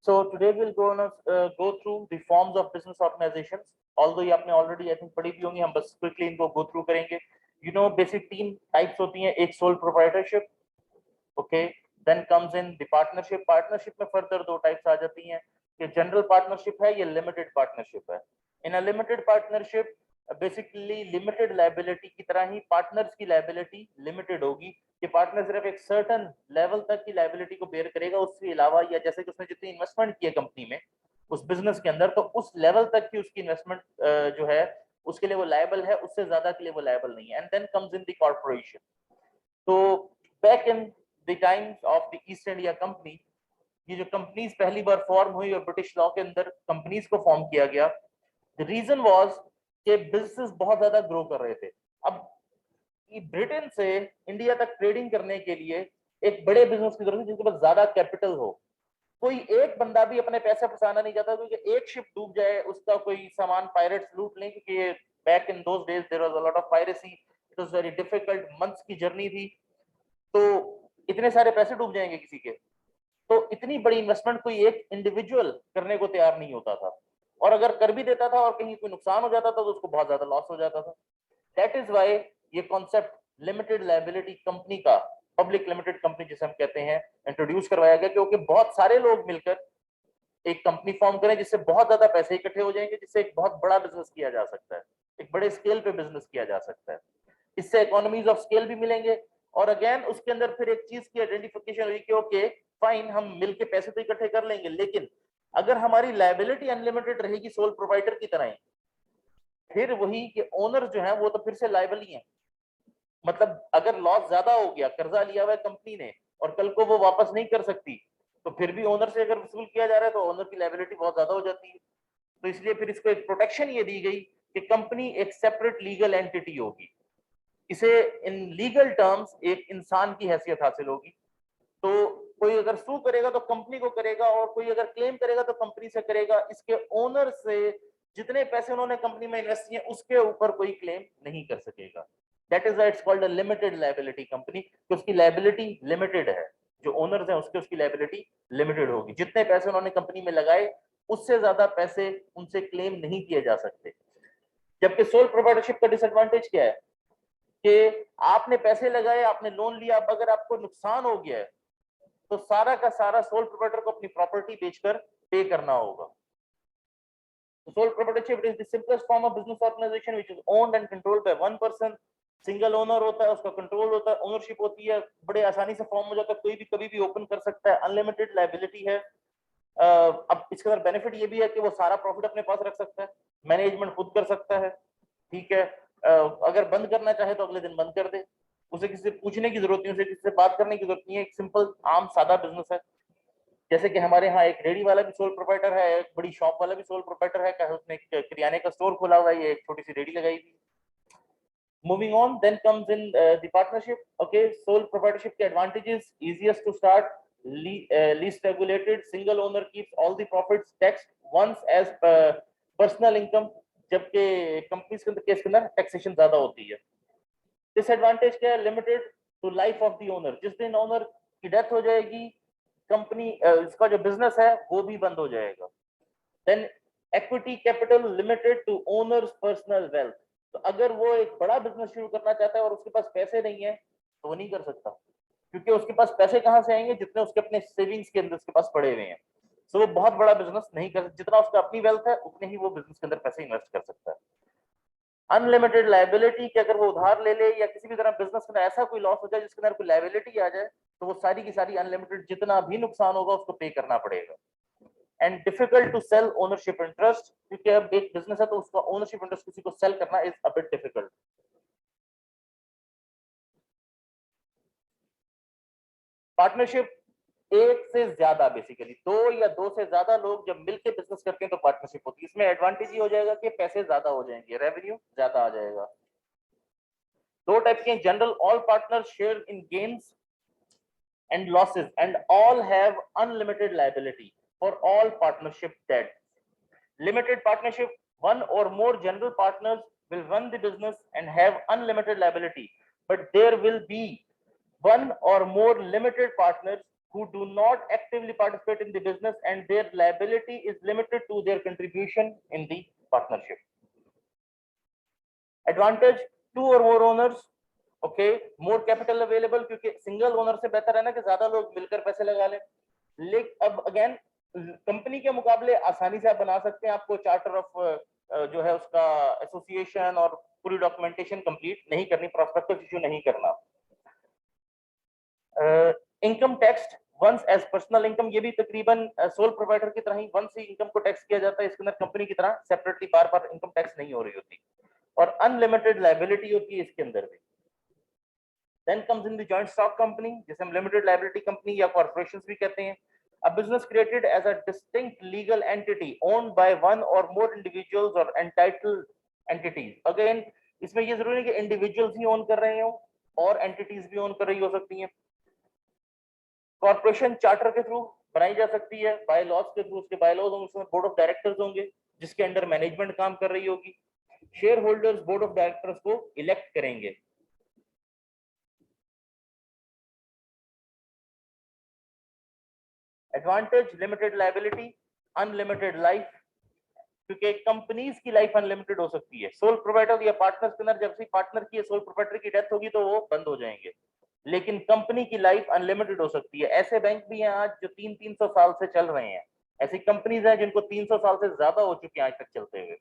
So today we'll go through the forms of business organizations. Although ये आपने already I think पढ़ी भी होंगी, हम बस quickly इनको go through करेंगे. You know basic तीन types होती हैं, एक sole proprietorship, okay, then comes in the partnership. Partnership में further दो types आ जाती हैं, ये general partnership है, ये limited partnership है. In a limited partnership basically limited liability की तरह ही पार्टनर्स की लायबिलिटी लिमिटेड होगी कि पार्टनर सिर्फ एक सर्टेन लेवल तक की लायबिलिटी को बेयर करेगा, उसके अलावा या जैसे कि उसने जितनी इन्वेस्टमेंट की है कंपनी में उस बिजनेस के अंदर, तो उस लेवल तक की उसकी इन्वेस्टमेंट जो है उसके लिए वो लायबल है, उससे ज्यादा के लिए वो लायबल नहीं है. And then comes in the corporation. तो back in the times of the East India Company, ये जो कंपनीज पहली बार फॉर्म हुई और ब्रिटिश लॉ के अंदर कंपनीज को फॉर्म किया गया, द रीजन वाज कि बिजनेस बहुत ज्यादा ग्रो कर रहे थे. अब ब्रिटेन से इंडिया तक ट्रेडिंग करने के लिए एक बड़े बिजनेस की जरूरत है जिसके पास ज्यादा कैपिटल हो. कोई एक बंदा भी अपने पैसे फंसाना नहीं चाहता, क्योंकि एक शिप डूब जाए, उसका कोई सामान पायरेट्स लूट लें, क्योंकि back in those days there was a lot of piracy, it was very difficult, months की जर्नी थी, तो इतने सारे पैसे डूब जाएंगे किसी के, तो इतनी बड़ी इन्वेस्टमेंट कोई एक इंडिविजुअल करने को तैयार नहीं होता था, और अगर कर भी देता था और कहीं कोई नुकसान हो जाता था तो उसको बहुत ज्यादा लॉस हो जाता था. दैट इज वाई ये कॉन्सेप्ट लिमिटेड लायबिलिटी कंपनी का, पब्लिक लिमिटेड कंपनी जिसे हम कहते हैं, इंट्रोड्यूस करवाया गया, क्योंकि बहुत सारे लोग मिलकर एक कंपनी फॉर्म करें जिससे बहुत ज्यादा पैसे इकट्ठे हो जाएंगे, जिससे एक बहुत बड़ा बिजनेस किया जा सकता है, एक बड़े स्केल पे बिजनेस किया जा सकता है. इससे इकोनॉमीज ऑफ स्केल भी मिलेंगे, और अगेन उसके अंदर फिर एक चीज की आइडेंटिफिकेशन हुई कि ओके फाइन, हम मिलके पैसे तो इकट्ठे कर लेंगे, लेकिन अगर हमारी लायबिलिटी अनलिमिटेड रहेगी सोल प्रोवाइडर की तरह ही, फिर वही कि ओनर जो है वो तो फिर से लायबल ही है. मतलब अगर लॉस ज्यादा हो गया, कर्जा लिया हुआ है कंपनी ने और कल को वो वापस नहीं कर सकती, तो फिर भी ओनर से अगर वसूल किया जा रहा है तो ओनर की लायबिलिटी बहुत ज्यादा हो जाती है. तो इसलिए फिर इसको एक प्रोटेक्शन ये दी गई कि कंपनी एक सेपरेट लीगल एंटिटी होगी, इसे इन लीगल टर्म्स एक इंसान की हैसियत हासिल होगी. तो कोई अगर सू करेगा तो कंपनी को करेगा, और कोई अगर क्लेम करेगा तो कंपनी से करेगा. इसके ओनर से जितने पैसे उन्होंने कंपनी में इन्वेस्ट किए उसके ऊपर कोई क्लेम नहीं कर सकेगा. That is why it's called a limited liability company, कि उसकी लायबिलिटी लिमिटेड है, जो ओनर्स हैं उसकी लायबिलिटी लिमिटेड होगी, जितने पैसे उन्होंने कंपनी में लगाए उससे ज्यादा पैसे उनसे क्लेम नहीं किए जा सकते. जबकि सोल प्रोप्राइटरशिप का डिसएडवांटेज क्या है कि आपने पैसे लगाए, आपने लोन लिया, अब अगर आपको नुकसान हो गया है तो सारा का सारा सोल प्रोप्राइटर को अपनी प्रॉपर्टी बेचकर पे करना होगा. Sole proprietorship is the simplest form of business organisation which is owned and controlled by one person. Single owner होता है, उसका कंट्रोल होता है, ओनरशिप होती है, बड़े आसानी से फॉर्म हो जाता है, कोई भी कभी भी ओपन कर सकता है, अनलिमिटेड लायबिलिटी है. अब इसके अंदर बेनिफिट ये भी है कि वो सारा प्रॉफिट अपने पास रख सकता है, मैनेजमेंट खुद कर सकता है, ठीक है. अगर बंद करना चाहे तो अगले दिन बंद कर दे, उसे किसी से पूछने की जरूरत नहीं, उसे किसी से बात करने की जरूरत नहीं है. एक सिंपल आम सादा बिजनेस है. जैसे कि हमारे यहाँ एक रेडी वाला भी सोल प्रोप्राइटर है, एक बड़ी शॉप वाला भी सोल प्रोप्राइटर है, कहे उसने किराने का स्टोर खोला हुआ है, ये एक छोटी सी रेडी लगाई हुई. Moving on, then comes in the partnership. Okay, sole proprietorship के advantages: easiest to start, least regulated, single owner keeps all the profits taxed once as personal income, जबकि कंपनीज के केस के अंदर टैक्सेशन ज्यादा होती है. डिसएडवांटेज क्या है? Limited to life of the owner, जिस दिन ओनर की डेथ हो जाएगी कंपनी इसका जो बिजनेस है वो भी बंद हो जाएगा. Then equity capital limited to owners personal wealth, तो अगर वो एक बड़ा बिजनेस शुरू करना चाहता है और उसके पास पैसे नहीं है तो वो नहीं कर सकता, क्योंकि उसके पास पैसे कहां से आएंगे? जितने उसके अपने सेविंग्स के अंदर उसके पास पड़े हुए हैं. सो वो बहुत बड़ा बिजनेस नहीं कर सकता, जितना उसका अपनी वेल्थ है उतने ही वो बिजनेस के अंदर पैसे इन्वेस्ट कर सकता है. अनलिमिटेड लायबिलिटी, कि अगर वो उधार ले ले या किसी भी तरह बिजनेस में ऐसा कोई लॉस हो जाए जिसके अंदर कोई लायबिलिटी आ जाए, तो वो सारी की सारी अनलिमिटेड, जितना भी नुकसान होगा उसको पे करना पड़ेगा. And difficult to sell ownership interest, क्योंकि अब एक बिजनेस है तो उसका ओनरशिप इंटरेस्ट किसी को सेल करना is a bit difficult. Partnership एक से ज्यादा, बेसिकली दो या दो से ज्यादा लोग जब मिलकर बिजनेस करते हैं तो पार्टनरशिप होती है. इसमें एडवांटेज ये हो जाएगा कि पैसे ज्यादा हो जाएंगे, रेवेन्यू ज्यादा आ जाएगा. दो टाइप के general, all partners share in gains and losses and all have unlimited liability for all partnership debt. Limited partnership, one or more general partners will run the business and have unlimited liability, but there will be one or more limited partners who do not actively participate in the business and their liability is limited to their contribution in the partnership. Advantage, two or more owners, okay, more capital available, क्योंकि single owner से बेहतर है ना कि ज्यादा लोग मिलकर पैसे लगा लें. लेकिन अब अगेन कंपनी के मुकाबले आसानी से आप बना सकते हैं, आपको चार्टर ऑफ जो है उसका एसोसिएशन और पूरी डॉक्यूमेंटेशन कंप्लीट नहीं करनी, प्रोस्पेक्टस इशू नहीं करना. Income tax once as personal income, ये भी तकरीबन सोल प्रोप्राइटर की तरह ही वंस ही इनकम को टैक्स किया जाता है. इसके अंदर कंपनी की तरह सेपरेटली बार बार इनकम टैक्स नहीं हो रही होती, और अनलिमिटेड लायबिलिटी होती है इसके अंदर भी. Then comes in the joint stock company, जिसे हम लिमिटेड लायबिलिटी कंपनी या कॉर्पोरेशंस भी कहते हैं. A business created as a distinct legal entity owned by one or more individuals or entitled entities. Again, इसमें ये जरूरी है कि इंडिविजुअल्स ही ओन कर रहे हो और एंटिटीज भी ओन कर रही हो सकती हैं. कॉर्पोरेशन चार्टर के थ्रू बनाई जा सकती है, बाय लॉज के थ्रू. उसके बाय लॉज होंगे, उसमें बोर्ड ऑफ डायरेक्टर्स होंगे जिसके अंडर मैनेजमेंट काम कर रही होगी. Share holders board of directors को इलेक्ट करेंगे. Advantage, limited liability, unlimited life, क्योंकि कंपनीज की लाइफ अनलिमिटेड हो सकती है. सोल प्रोप्राइटर या पार्टनर्स के अंदर जब से पार्टनर की सोल प्रोप्राइटर की डेथ होगी तो वो बंद हो जाएंगे, लेकिन कंपनी की लाइफ अनलिमिटेड हो सकती है. ऐसे बैंक भी हैं आज जो 300 साल से चल रहे हैं. ऐसी कंपनीज हैं जिनको 300 साल से ज्यादा हो चुकी हैं आज तक चलते हुए.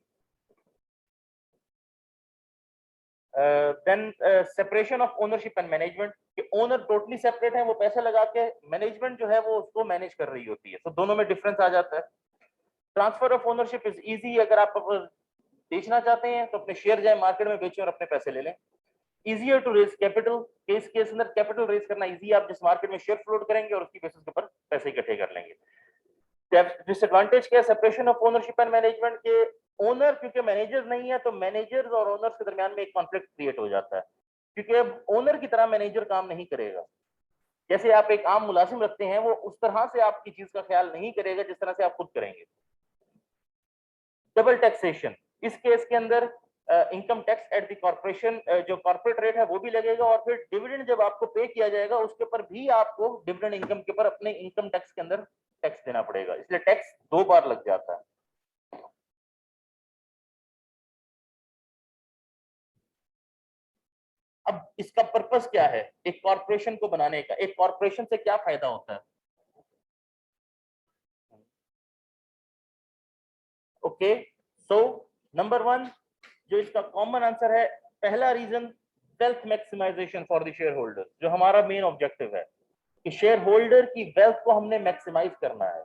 Then separation of ownership and management, कि ओनर टोटली सेपरेट है, वो पैसे लगा के मैनेजमेंट जो है वो उसको मैनेज कर रही होती है. तो दोनों में डिफरेंस आ जाता है. Transfer of ownership is easy, अगर आप बेचना चाहते हैं तो अपने शेयर जाए मार्केट में बेचें और अपने पैसे ले लें. Easier to raise capital, case के अंदर कैपिटल रेज करना इजी, आप जिस मार्केट में शेयर फ्लोट करेंगे और उसकी बेसिस के ऊपर पैसे इकट्ठे कर लेंगे. डिसएडवांटेज क्या है separation of ownership and management के, ओनर क्योंकि मैनेजर नहीं है तो मैनेजर्स और ओनर्स के दरमियान में एक कॉन्फ्लिक्ट क्रिएट हो जाता है, क्योंकि अब ओनर की तरह मैनेजर काम नहीं करेगा. जैसे आप एक आम मुलाजिम रखते हैं, वो उस तरह से आपकी चीज का ख्याल नहीं करेगा जिस तरह से आप खुद करेंगे. डबल टैक्सेशन, इस केस के अंदर income tax at the corporation, जो कॉर्पोरेट रेट है वो भी लगेगा, और फिर डिविडेंड जब आपको पे किया जाएगा उसके ऊपर भी आपको डिविडेंड इनकम के ऊपर अपने इनकम टैक्स के अंदर टैक्स देना पड़ेगा. इसलिए टैक्स 2 बार लग जाता है. अब इसका पर्पस क्या है एक कॉर्पोरेशन को बनाने का? एक कॉर्पोरेशन से क्या फायदा होता है? ओके, सो नंबर 1 जो इसका कॉमन आंसर है, पहला reason wealth maximization for the share holder, जो हमारा मेन ऑब्जेक्टिव है कि शेयर होल्डर की वेल्थ को हमने मैक्सिमाइज करना है.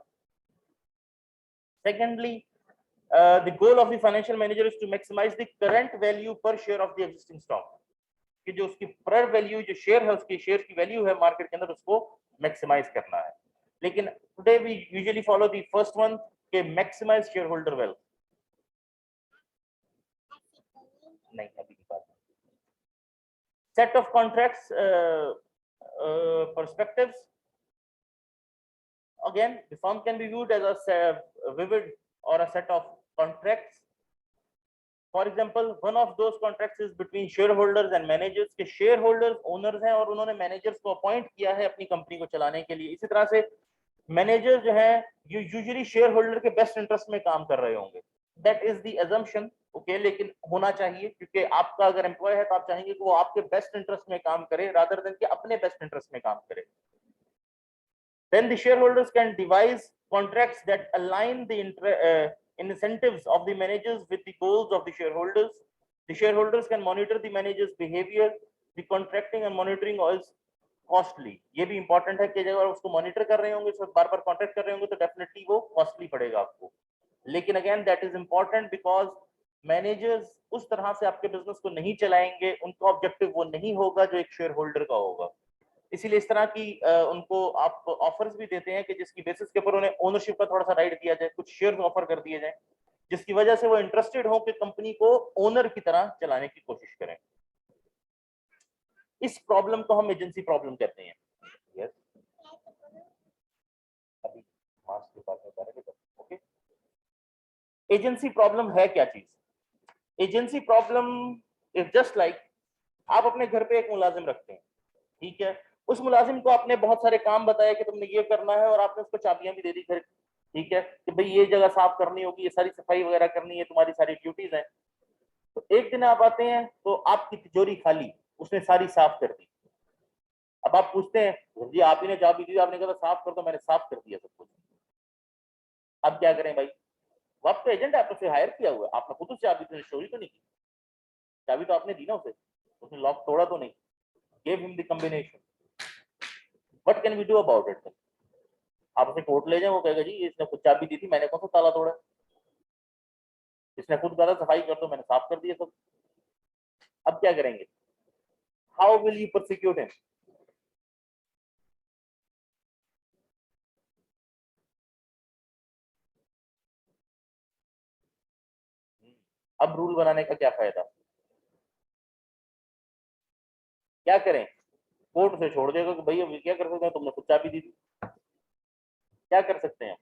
Secondly, the goal of the financial manager is to maximize the current value per share of the existing stock, कि जो उसकी पर वैल्यू जो शेयर है उसकी शेयर की वैल्यू है मार्केट के अंदर उसको मैक्सिमाइज करना है. लेकिन today we usually follow the first one के मैक्सिमाइज शेयर होल्डर वेल्थ. नहीं, अभी की बात. Set of contracts, perspectives, again the firm can be viewed as a vivid or a set of contracts. For example, one of those contracts is between shareholders and managers, के shareholders owners हैं और उन्होंने managers को appoint किया है अपनी company को चलाने के लिए. इसी तरह से मैनेजर जो है यूजुअली शेयर होल्डर के बेस्ट इंटरेस्ट में काम कर रहे होंगे. That is the assumption, okay, लेकिन होना चाहिए क्योंकि आपका अगर एम्प्लॉय है तो आप चाहेंगे कि वो आपके बेस्ट इंटरेस्ट में काम करे रादर देन कि अपने बेस्ट इंटरेस्ट में काम करे. Then the shareholders can devise contracts that align the incentives of the managers with the goals of the shareholders. The shareholders can monitor the managers' behavior. The contracting and monitoring is costly. ये भी important है कि अगर उसको monitor कर रहे होंगे, उसको बार-बार contract कर रहे होंगे तो definitely वो costly पड़ेगा आपको. लेकिन again that is important because managers उस तरह से आपके business को नहीं चलाएंगे, उनका objective वो नहीं होगा जो एक shareholder का होगा. इसीलिए इस तरह की उनको आप ऑफर्स भी देते हैं कि जिसकी बेसिस के ऊपर उन्हें ओनरशिप का थोड़ा सा राइट दिया जाए, कुछ शेयर्स ऑफर कर दिए जाए, जिसकी वजह से वो इंटरेस्टेड हो कि कंपनी को ओनर की तरह चलाने की कोशिश करें. इस प्रॉब्लम को हम एजेंसी प्रॉब्लम कहते हैं. यस, अभी मार्क्स के बाद में करेंगे. ओके, एजेंसी प्रॉब्लम है क्या चीज? Agency problem is just like आप अपने घर पे एक मुलाजिम रखते हैं, ठीक है, उस मुलाजिम को आपने बहुत सारे काम बताया कि तुमने ये करना है और आपने उसको चाबियां भी दे दी घर, ठीक है, कि भाई ये जगह साफ करनी होगी, ये सारी सफाई वगैरह करनी है, तुम्हारी सारी ड्यूटीज हैं। तो एक दिन आप आते हैं तो आपकी तिजोरी खाली, उसने सारी साफ कर दी। अब आप पूछते हैं जी आप ही ने चाबी दी, आपने कहा साफ कर दो, मैंने साफ कर दिया सब कुछ, अब क्या करें भाई? वो आपका एजेंट है, आपने उसे हायर किया हुआ है, आपने खुद उसे चाबी तो चोरी तो नहीं की, चाबी तो आपने दी ना उसे, उसने लॉक तोड़ा तो नहीं, gave him the combination, what can we do about it? आप उसे कोर्ट ले जाए, वो कहेगा जी इसने खुद चाबी दी थी, मैंने कौन सा ताला तोड़ा, इसने खुद कहा था सफाई कर दो, मैंने साफ कर दिया सब। अब क्या करेंगे? How will you prosecute him? अब रूल बनाने का क्या फायदा? क्या करें? कोर्ट उसे छोड़ देगा कि भाई अभी क्या कर सकते हैं, तुमने खुद चाबी दी थी, क्या कर सकते हैं?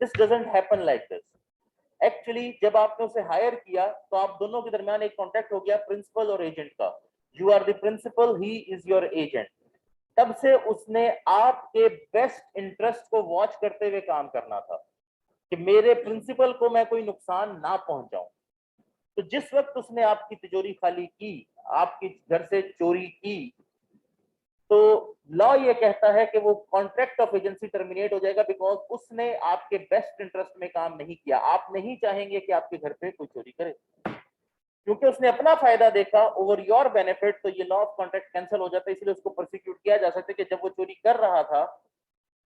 This doesn't happen like this. Actually जब आपने उसे हायर किया तो आप दोनों के दरमियान एक कॉन्ट्रैक्ट हो गया प्रिंसिपल और एजेंट का, you are the principal, he is your agent. तब से उसने आपके बेस्ट इंटरेस्ट को वॉच करते हुए काम करना था कि मेरे प्रिंसिपल को मैं कोई नुकसान ना पहुंचाऊं। तो जिस वक्त उसने आपकी तिजोरी खाली की, आपके घर से चोरी की, तो लॉ ये कहता है कि वो कॉन्ट्रैक्ट ऑफ एजेंसी टर्मिनेट हो जाएगा, बिकॉज उसने आपके बेस्ट इंटरेस्ट में काम नहीं किया। आप नहीं चाहेंगे कि आपके घर पे कोई चोरी करे, क्योंकि उसने अपना फायदा देखा ओवर योर बेनिफिट, तो ये लॉ ऑफ कॉन्ट्रैक्ट कैंसिल हो जाता है। इसलिए उसको प्रोसिक्यूट किया जा सकता है कि जब वो चोरी कर रहा था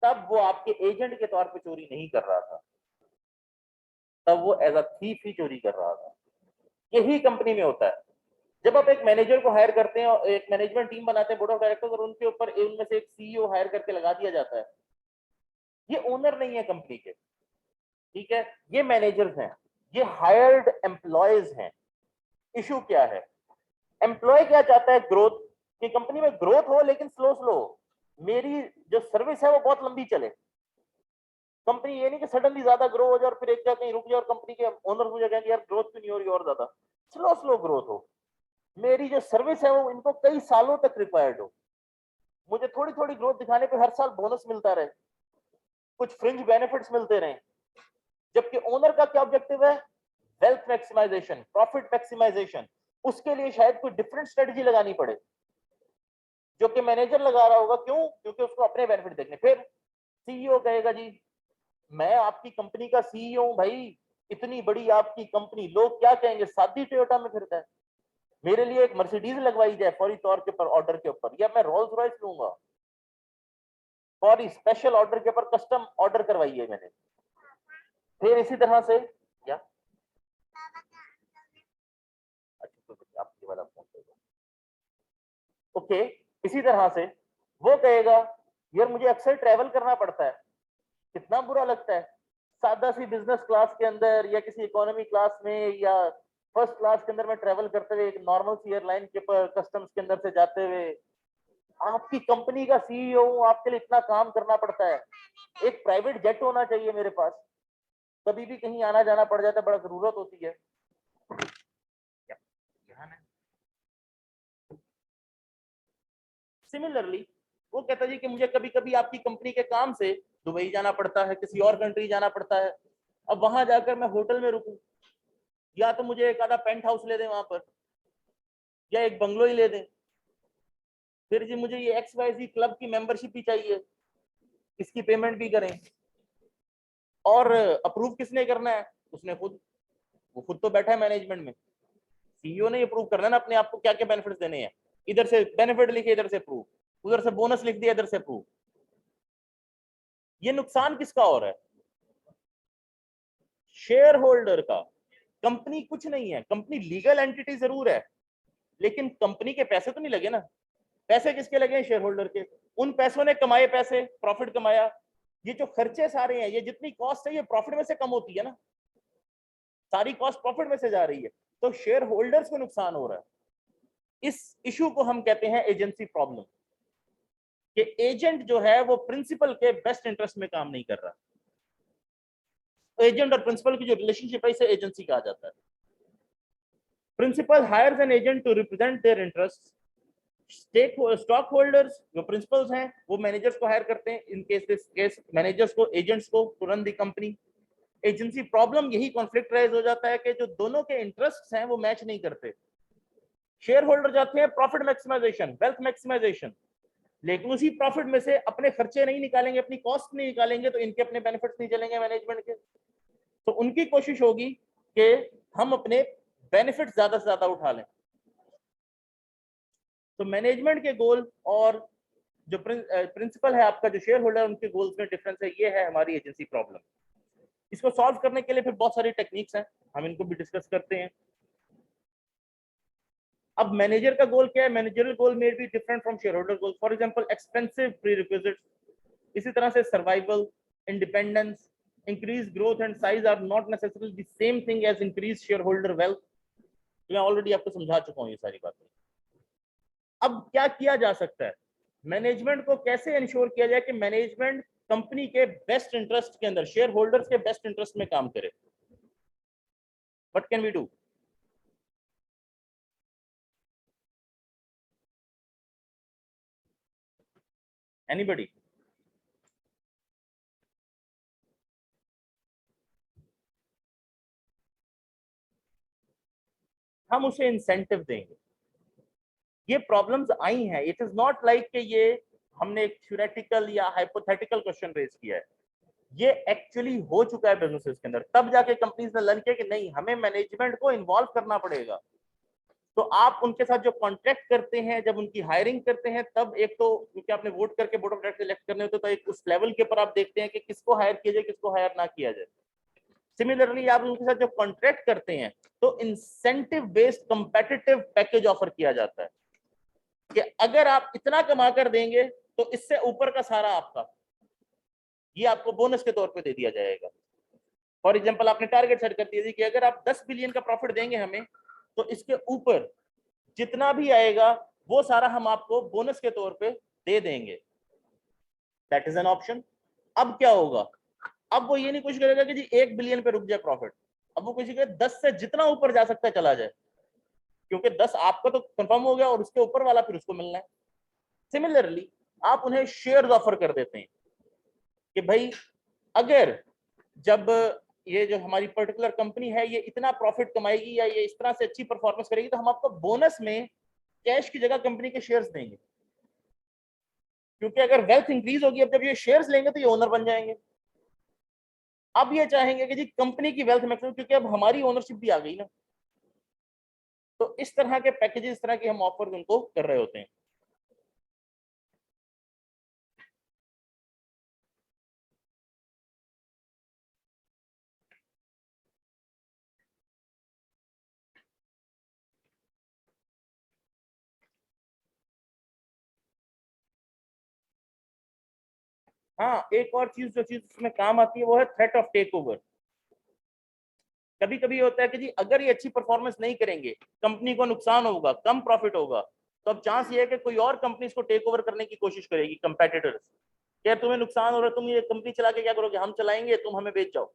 तब वो आपके एजेंट के तौर पे चोरी नहीं कर रहा था, तब वो एज अ थीफ ही चोरी कर रहा था। यही कंपनी में होता है। जब आप एक मैनेजर को हायर करते हैं और एक मैनेजमेंट टीम बनाते हैं, बोर्ड ऑफ डायरेक्टर्स, और उनके ऊपर उनमें से एक सीईओ हायर करके लगा दिया जाता है, ये ओनर नहीं है कंपनी के, ठीक है, ये मैनेजर्स हैं, ये हायर्ड एम्प्लॉयज हैं। इशू क्या है? एम्प्लॉय क्या चाहता है? ग्रोथ, कि कंपनी में ग्रोथ हो लेकिन स्लो स्लो हो, मेरी जो सर्विस है वो बहुत लंबी चले। कंपनी ये नहीं कि सडनली ज्यादा ग्रो हो जाए और फिर एक जगह कहीं रुक जाए और कंपनी के ओनर हो जाए यार ग्रोथ क्यों नहीं हो रही और ज्यादा, स्लो स्लो ग्रोथ हो। मेरी जो सर्विस है वो इनको कई सालों तक रिक्वायर्ड हो, मुझे थोड़ी थोड़ी ग्रोथ दिखाने पे हर साल बोनस मिलता रहे, कुछ फ्रिंज बेनिफिट्स मिलते रहे। जबकि ओनर का क्या ऑब्जेक्टिव है? Wealth maximization, profit maximization. उसके लिए शायद कोई डिफरेंट स्ट्रेटजी लगानी पड़े जो कि मैनेजर लगा रहा होगा। क्यों? क्योंकि उसको अपने बेनिफिट देखने। फिर सीईओ कहेगा जी मैं आपकी कंपनी का सीईओ हूं भाई, इतनी बड़ी आपकी कंपनी, लोग क्या कहेंगे, सादी टोयोटा में फिरता है, मेरे लिए एक मर्सिडीज लगवाई जाए फौरी तौर के ऊपर, ऑर्डर के ऊपर, या मैं रोल्स रॉयस लूंगा, फौरी स्पेशल ऑर्डर के ऊपर, कस्टम ऑर्डर करवाई है मैंने। फिर इसी तरह से क्या, अच्छा तो आपकी वाला फोन ओके, इसी तरह से वो कहेगा यार मुझे अक्सर ट्रैवल करना पड़ता है, कितना बुरा लगता है, सादा सी बिजनेस क्लास के अंदर या किसी इकोनॉमी क्लास में या फर्स्ट क्लास के अंदर मैं ट्रैवल करते हुए, एक नॉर्मल सी एयरलाइन के ऊपर कस्टम्स के अंदर से जाते हुए, आपकी कंपनी का सीईओ हूं, आपके लिए इतना काम करना पड़ता है, एक प्राइवेट जेट होना चाहिए मेरे पास, कभी भी कहीं आना जाना पड़ जाता है, बड़ा जरूरत होती है। सिमिलरली वो कहता जी कि मुझे कभी कभी आपकी कंपनी के काम से दुबई जाना पड़ता है, किसी और कंट्री जाना पड़ता है, अब वहां जाकर मैं होटल में रुकूं, या तो मुझे एक आधा पेंट हाउस ले दें वहां पर, या एक बंगलो ही ले दें, फिर जी मुझे ये एक्स वाई जी क्लब की मेंबरशिप ही चाहिए, इसकी पेमेंट भी करें, और अप्रूव किसने करना है? उसने खुद, वो खुद तो बैठा है मैनेजमेंट में, सीईओ ने अप्रूव करना है ना अपने आप को क्या क्या बेनिफिट्स देने हैं, इधर से बेनिफिट लिखे, इधर से अप्रूव, उधर से बोनस लिख दिया, इधर से अप्रूव। ये नुकसान किसका हो रहा है? शेयर होल्डर का। कंपनी कुछ नहीं है, कंपनी लीगल एंटिटी जरूर है, लेकिन कंपनी के पैसे तो नहीं लगे ना। पैसे किसके लगे हैं? शेयर होल्डर के। उन पैसों ने कमाए पैसे, प्रॉफिट कमाया, ये जो खर्चे सारे हैं, ये जितनी कॉस्ट है ये प्रॉफिट में से कम होती है ना, सारी कॉस्ट प्रॉफिट में से जा रही है, तो शेयर होल्डर्स को नुकसान हो रहा है। इस इशू को हम कहते हैं एजेंसी प्रॉब्लम, कि एजेंट जो है वो प्रिंसिपल के बेस्ट इंटरेस्ट में काम नहीं कर रहा। एजेंट और प्रिंसिपल की जो रिलेशनशिप है इसे एजेंसी कहा जाता है। Principal hires an agent to represent their interest, stock holders जो प्रिंसिपल्स हैं वो मैनेजर्स को हायर करते हैं, इन केस मैनेजर्स को, एजेंट्स को to run the company. Agency problem यही कॉन्फ्लिक्ट राइज हो जाता है कि जो दोनों के इंटरेस्ट हैं वो मैच नहीं करते। शेयर होल्डर जाते हैं प्रॉफिट मैक्सिमाइजेशन, वेल्थ मैक्सिमाइजेशन, लेकिन उसी प्रॉफिट में से अपने खर्चे नहीं निकालेंगे, अपनी कॉस्ट नहीं निकालेंगे, तो इनके अपने बेनिफिट्स नहीं चलेंगे मैनेजमेंट के। तो उनकी कोशिश होगी कि हम अपने बेनिफिट ज्यादा से ज्यादा उठा लें। तो मैनेजमेंट के गोल और जो प्रिंसिपल है आपका, जो शेयर होल्डर, उनके गोल्स में डिफरेंस है। ये है हमारी एजेंसी प्रॉब्लम। इसको सॉल्व करने के लिए फिर बहुत सारी टेक्निक्स हैं, हम इनको भी डिस्कस करते हैं। अब मैनेजर का गोल क्या है? Managerial goal may be different from share holder goal. For example expensive prerequisites, इसी तरह से survival, independence, increase growth and size are not necessarily the same thing as increase share holder wealth. मैं already आपको समझा चुका हूं ये सारी बातें। अब क्या किया जा सकता है? मैनेजमेंट को कैसे इंश्योर किया जाए कि मैनेजमेंट कंपनी के बेस्ट इंटरेस्ट के अंदर, शेयर होल्डर्स के बेस्ट इंटरेस्ट में काम करे? What can we do? Anybody? हम उसे इंसेंटिव देंगे। ये प्रॉब्लम्स आई हैं, इट इज नॉट लाइक कि ये हमने एक थ्योरेटिकल या हाइपोथेटिकल क्वेश्चन रेज किया है, ये एक्चुअली हो चुका है बिजनेसेस के अंदर। तब जाके कंपनीज ने लर्न किया कि नहीं, हमें मैनेजमेंट को इन्वॉल्व करना पड़ेगा। तो आप उनके साथ जो कॉन्ट्रैक्ट करते हैं, जब उनकी हायरिंग करते हैं, तब एक तो क्योंकि आपने वोट करके बोर्ड ऑफ डायरेक्टर इलेक्ट करने होते, तो एक उस लेवल के ऊपर आप देखते हैं कि किसको हायर किया जाए, किसको हायर ना किया जाए। सिमिलरली आप उनके साथ जो कॉन्ट्रैक्ट करते हैं, तो incentive based competitive package offer किया जाता है कि अगर आप इतना कमा कर देंगे तो इससे ऊपर का सारा आपका, ये आपको बोनस के तौर पे दे दिया जाएगा। फॉर एग्जांपल आपने टारगेट सेट कर दिया कि अगर आप 10 बिलियन का प्रॉफिट देंगे हमें, तो इसके ऊपर जितना भी आएगा वो सारा हम आपको बोनस के तौर पे दे देंगे। That is an option. अब क्या होगा? अब वो ये नहीं कोशिश करेगा कि जी 1 बिलियन पे रुक जाए प्रॉफिट, अब वो कोशिश करेगा 10 से जितना ऊपर जा सकता है चला जाए, क्योंकि 10 आपका तो कंफर्म हो गया और उसके ऊपर वाला फिर उसको मिलना है। सिमिलरली आप उन्हें शेयर्स ऑफर कर देते हैं कि भाई अगर जब ये जो हमारी पर्टिकुलर कंपनी है ये इतना प्रॉफिट कमाएगी या ये इस तरह से अच्छी परफॉर्मेंस करेगी, तो हम आपको बोनस में कैश की जगह कंपनी के शेयर्स देंगे। क्योंकि अगर वेल्थ इंक्रीज होगी, अब जब ये शेयर्स लेंगे तो ये ओनर बन जाएंगे। अब ये चाहेंगे कि जी कंपनी की वेल्थ मैक्सिमम, क्योंकि अब हमारी ओनरशिप भी आ गई ना। तो इस तरह के पैकेजेस, इस तरह के हम ऑफर उनको कर रहे होते हैं। हाँ, एक और चीज जो चीज इसमें काम आती है वो है थ्रेट ऑफ टेक ओवर। कभी कभी होता है कि जी अगर ये अच्छी परफॉर्मेंस नहीं करेंगे, कंपनी को नुकसान होगा, कम प्रॉफिट होगा, तो अब चांस ये है कि कोई और कंपनी इसको टेक ओवर करने की कोशिश करेगी, कंपेटिटर्स। यार तुम्हें नुकसान हो रहा है, तुम ये कंपनी चला के क्या करोगे? हम चलाएंगे, तुम हमें बेच जाओ।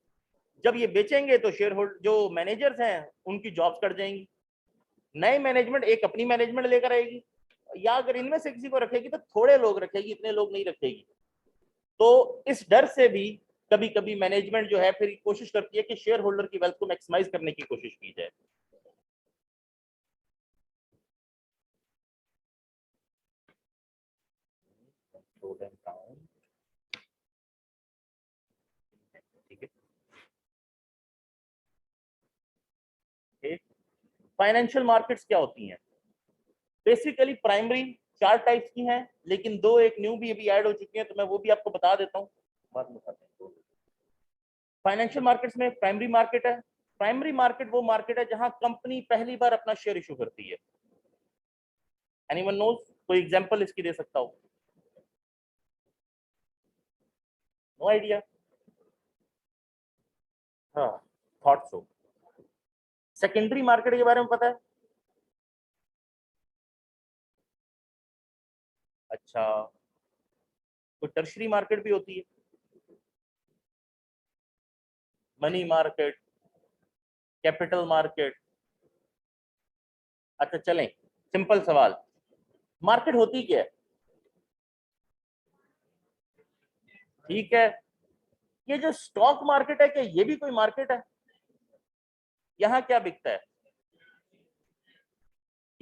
जब ये बेचेंगे तो शेयर होल्डर, जो मैनेजर्स हैं, उनकी जॉब्स कट जाएंगी। नई मैनेजमेंट एक अपनी मैनेजमेंट लेकर आएगी, या अगर इनमें से किसी को रखेगी तो थोड़े लोग रखेगी, इतने लोग नहीं रखेगी। तो इस डर से भी कभी कभी मैनेजमेंट जो है फिर कोशिश करती है कि शेयर होल्डर की वेल्थ को मैक्सिमाइज करने की कोशिश की जाए। ठीक है। फाइनेंशियल मार्केट्स क्या होती हैं? बेसिकली प्राइमरी 4 टाइप्स की हैं, लेकिन 2 एक न्यू भी अभी ऐड हो चुकी हैं, तो मैं वो भी आपको बता देता हूँ, बाद में बताते हैं। फाइनेंशियल मार्केट्स में प्राइमरी मार्केट है। प्राइमरी मार्केट वो मार्केट है जहां कंपनी पहली बार अपना शेयर इशू करती है। Anyone knows? कोई एग्जांपल इसकी दे सकता हो? No idea? हाँ, थॉट सो। सेकेंडरी मार्केट के बारे में पता है? अच्छा, तो टर्शरी मार्केट भी होती है, मनी मार्केट, कैपिटल मार्केट। अच्छा चलें, सिंपल सवाल, मार्केट होती क्या है? ठीक है, ये जो स्टॉक मार्केट है, क्या ये भी कोई मार्केट है? यहां क्या बिकता है?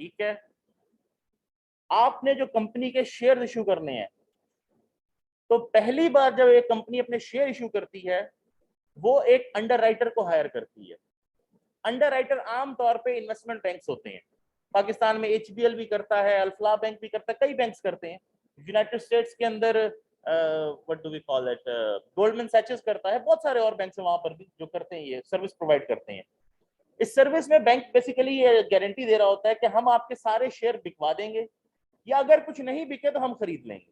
ठीक है, आपने जो कंपनी के शेयर इशू करने हैं, तो पहली बार जब एक कंपनी अपने शेयर इशू करती है, वो एक अंडरराइटर को हायर करती है। अंडरराइटर आमतौर पे इन्वेस्टमेंट बैंक्स होते हैं। पाकिस्तान में एचबीएल भी करता है, अल्फला बैंक भी करता है, कई बैंक्स करते हैं। यूनाइटेड स्टेट्स के अंदर what do we call it, Goldman Sachs करता है, बहुत सारे और बैंक्स हैं वहां पर भी जो करते हैं, ये सर्विस प्रोवाइड करते हैं। इस सर्विस में बैंक बेसिकली ये गारंटी दे रहा होता है कि हम आपके सारे शेयर बिकवा देंगे, या अगर कुछ नहीं बिके तो हम खरीद लेंगे,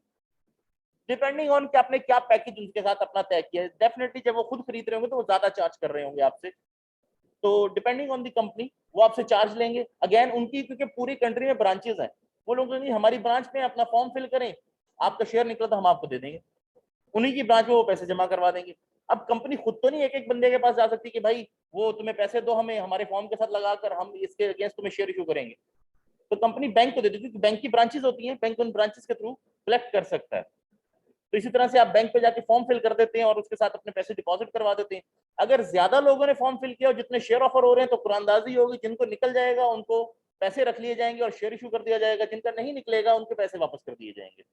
डिपेंडिंग ऑन कि आपने क्या पैकेज उनके साथ अपना तय किया है। डेफिनेटली जब वो खुद खरीद रहे होंगे तो वो ज्यादा चार्ज कर रहे होंगे आपसे, तो डिपेंडिंग ऑन द कंपनी वो आपसे चार्ज लेंगे। अगेन उनकी, क्योंकि पूरी कंट्री में ब्रांचेस हैं, वो लोग कहेंगे हमारी ब्रांच में अपना फॉर्म फिल करें, आपका शेयर निकला तो हम आपको दे देंगे, उन्हीं की ब्रांच में वो पैसे जमा करवा देंगे। अब कंपनी खुद तो नहीं एक एक बंदे के पास जा सकती कि भाई वो तुम्हें पैसे दो, हमें हमारे फॉर्म के साथ लगाकर हम इसके अगेंस्ट तुम्हें शेयर इशू करेंगे। तो कंपनी बैंक को देती है, क्योंकि बैंक की ब्रांचेस होती हैं, बैंक उन ब्रांचेस के थ्रू कलेक्ट कर सकता है। तो इसी तरह से आप बैंक पे जाके फॉर्म फिल कर देते हैं और उसके साथ अपने पैसे डिपॉजिट करवा देते हैं। अगर ज्यादा लोगों ने फॉर्म फिल किया और जितने शेयर ऑफर हो रहे हैं तो कुरानदाजी होगी, जिनको निकल जाएगा उनको पैसे रख लिए जाएंगे और शेयर इशू कर दिया जाएगा, जिनका नहीं निकलेगा उनके पैसे वापस कर दिए जाएंगे।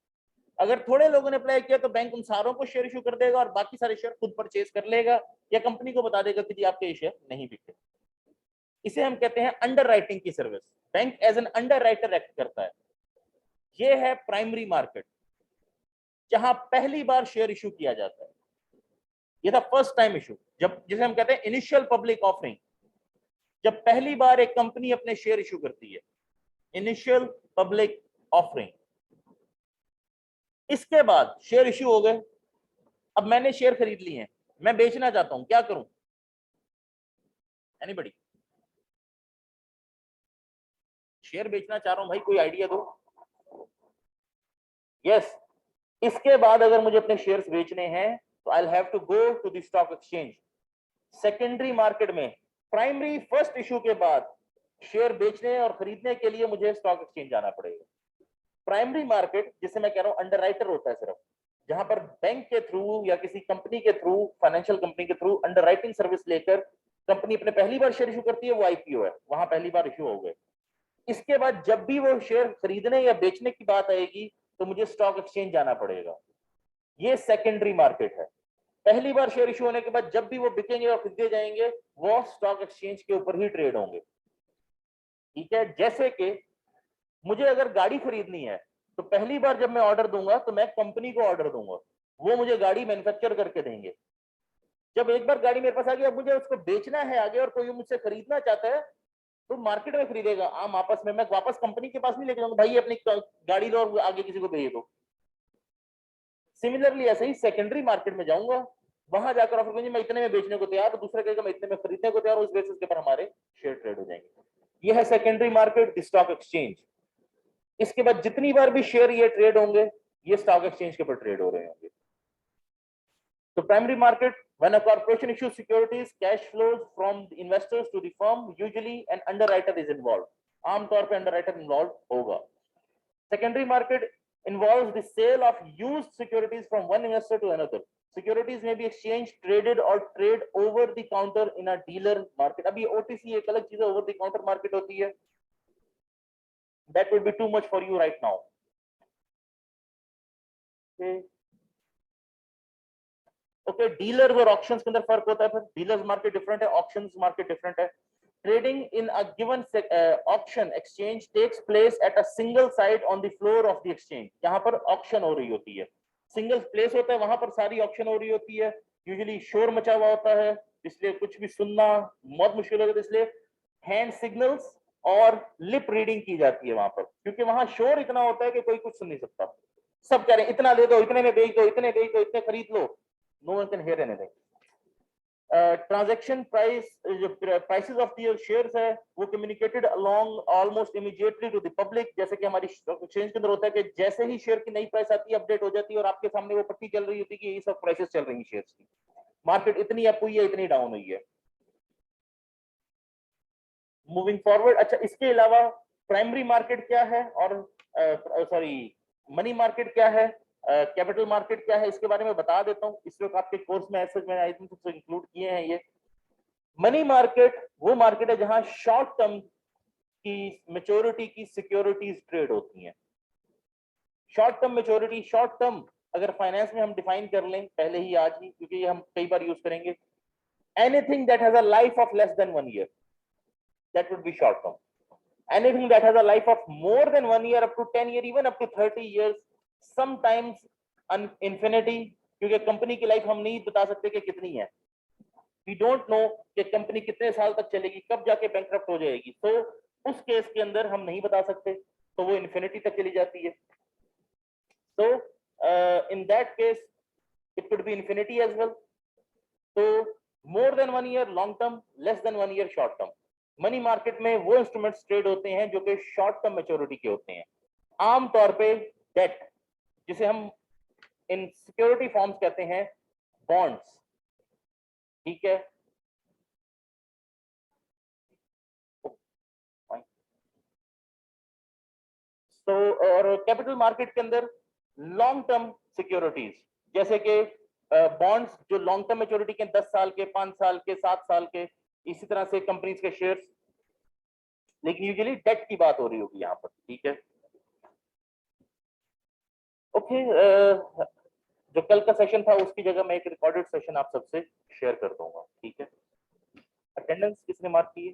अगर थोड़े लोगों ने अप्लाई किया तो बैंक उन सारों को शेयर इशू कर देगा और बाकी सारे शेयर खुद परचेज कर लेगा, या कंपनी को बता देगा कि जी आपके ये शेयर नहीं बिके। इसे हम कहते हैं अंडर राइटिंग की service. Bank as an underwriter act करता है। ये है प्राइमरी मार्केट, जहां पहली बार शेयर इशू किया जाता है। ये था फर्स्ट टाइम इशू, जब जिसे हम कहते हैं इनिशियल पब्लिक ऑफरिंग, जब पहली बार एक कंपनी अपने शेयर इशू करती है, इनिशियल पब्लिक ऑफरिंग। इसके बाद शेयर इशू हो गए, अब मैंने शेयर खरीद लिए हैं, मैं बेचना चाहता हूं, क्या करूं? एनीबडी? शेयर बेचना चाह रहा हूं भाई, कोई आइडिया दो। यस, इसके बाद अगर मुझे अपने शेयर्स बेचने हैं तो I have to go to the stock exchange. Secondary market में प्राइमरी फर्स्ट इशू के बाद शेयर बेचने और खरीदने के लिए मुझे स्टॉक एक्सचेंज जाना पड़ेगा। प्राइमरी मार्केट, जिसे मैं कह रहा हूं अंडरराइटर होता है सिर्फ, जहां पर बैंक के थ्रू या किसी कंपनी के थ्रू, फाइनेंशियल कंपनी के थ्रू अंडरराइटिंग सर्विस लेकर कंपनी अपने पहली बार शेयर इशू करती है, वो आईपीओ है, वहां पहली बार इशू हो गए। इसके बाद जब भी वो शेयर खरीदने या बेचने की बात आएगी तो मुझे स्टॉक एक्सचेंज जाना पड़ेगा। ये सेकेंडरी मार्केट है। पहली बार शेयर इशू होने के बाद जब भी वो बिकेंगे और खरीदे जाएंगे, वो स्टॉक एक्सचेंज के ऊपर ही ट्रेड होंगे। ठीक है, जैसे कि मुझे अगर गाड़ी खरीदनी है तो पहली बार जब मैं ऑर्डर दूंगा तो मैं कंपनी को ऑर्डर दूंगा, वो मुझे गाड़ी मैन्युफैक्चर करके देंगे। जब एक बार गाड़ी मेरे पास आ गई, अब मुझे उसको बेचना है आगे और कोई मुझसे खरीदना चाहता है, तो मार्केट में खरीदेगा आम आपस में, मैं वापस कंपनी के पास नहीं लेके जाऊंगा, भाई अपनी गाड़ी लो और आगे किसी को भेज दो। सिमिलरली ऐसे ही सेकेंडरी मार्केट में जाऊंगा, वहां जाकर ऑफर करूंगी मैं इतने में बेचने को तैयार, दूसरा कहेगा मैं इतने में खरीदने को तैयार, उस बेसिस के ऊपर हमारे शेयर ट्रेड हो जाएंगे। यह है सेकेंडरी मार्केट, स्टॉक एक्सचेंज। इसके बाद जितनी बार भी शेयर ये ट्रेड होंगे, ये स्टॉक एक्सचेंज के ऊपर ट्रेड हो रहे होंगे। तो primary market, when a corporation issues securities, cash flows from the investors to the firm, usually an underwriter is involved. आमतौर पे अंडरराइटर इन्वॉल्व होगा। Secondary market involves the sale of used securities from one investor to another. Securities may be exchanged, traded or trade over the counter in a dealer market. अब ये OTC एक अलग चीज है, over the counter market होती है। That would be too much for you right now. Okay. Okay, dealers और auctions के अंदर फर्क होता है। फिर डीलर्स मार्केट डिफरेंट है, ऑक्शंस मार्केट डिफरेंट है। Trading in a given auction exchange takes place at a single site on the floor of the exchange. यहाँ पर ऑक्शन हो रही होती है, सिंगल प्लेस होता है, वहां पर सारी ऑक्शन हो रही होती है। यूजुअली शोर मचा हुआ होता है, इसलिए कुछ भी सुनना बहुत मुश्किल होता है, इसलिए हैंड सिग्नल्स और लिप रीडिंग की जाती है वहां पर, क्योंकि वहां शोर इतना होता है कि कोई कुछ सुन नहीं सकता। सब कह रहे हैं इतना दे दो, इतने में बेच दो, इतने बेच दो, इतने खरीद लो, no one can hear anything. Transaction price, जो प्राइसेस ऑफ द शेयर्स है, वो communicated along almost immediately to the public. जैसे कि हमारी एक्सचेंज के अंदर होता है कि जैसे ही शेयर की नई प्राइस आती है, अपडेट हो जाती है और आपके सामने वो पट्टी चल रही होती है कि ये सब प्राइसेस चल रही है शेयर्स की, मार्केट इतनी अप हुई है, इतनी डाउन हुई है। मूविंग फॉरवर्ड, अच्छा इसके अलावा प्राइमरी मार्केट क्या है और सॉरी मनी मार्केट क्या है, कैपिटल मार्केट क्या है, इसके बारे में बता देता हूँ। इस वक्त आपके कोर्स में ऐसे मैंने आई थिंक इंक्लूड किए हैं। ये मनी मार्केट वो मार्केट है जहां शॉर्ट टर्म की मेच्योरिटी की सिक्योरिटीज ट्रेड होती हैं। Short term maturity, short term अगर फाइनेंस में हम डिफाइन कर लें पहले ही आज ही, क्योंकि ये हम कई बार यूज करेंगे, anything that has a life of less than 1 year, that would be short term. Anything that has a life of more than 1 year, up to 10 year, even up to 30 years, sometimes infinity, क्योंकि company की life हम नहीं बता सकते कि कितनी है। We don't know कि कंपनी कितने साल तक चलेगी, कब जाके बैंकक्रप्ट हो जाएगी। तो उस केस के अंदर हम नहीं बता सकते, तो वो इन्फिनिटी तक चली जाती है। So in that case it could be infinity as well. So more than 1 year long term, less than 1 year short term। Money market में वो इंस्ट्रूमेंट्स ट्रेड होते हैं जो कि शॉर्ट टर्म मैच्योरिटी के होते हैं। आमतौर पे डेट, जिसे हम इन सिक्योरिटी फॉर्म्स कहते हैं बॉन्ड्स, ठीक है। तो और कैपिटल मार्केट के अंदर लॉन्ग टर्म सिक्योरिटीज, जैसे कि बॉन्ड्स जो लॉन्ग टर्म मैच्योरिटी के 10 साल के, 5 साल के, 7 साल के, इसी तरह से कंपनीज के शेयर्स, लेकिन यूजुअली डेट की बात हो रही होगी यहाँ पर, ठीक है। ओके, जो कल का सेशन था उसकी जगह मैं एक रिकॉर्डेड सेशन आप सबसे शेयर कर दूंगा, ठीक है। अटेंडेंस किसने मार्क की है?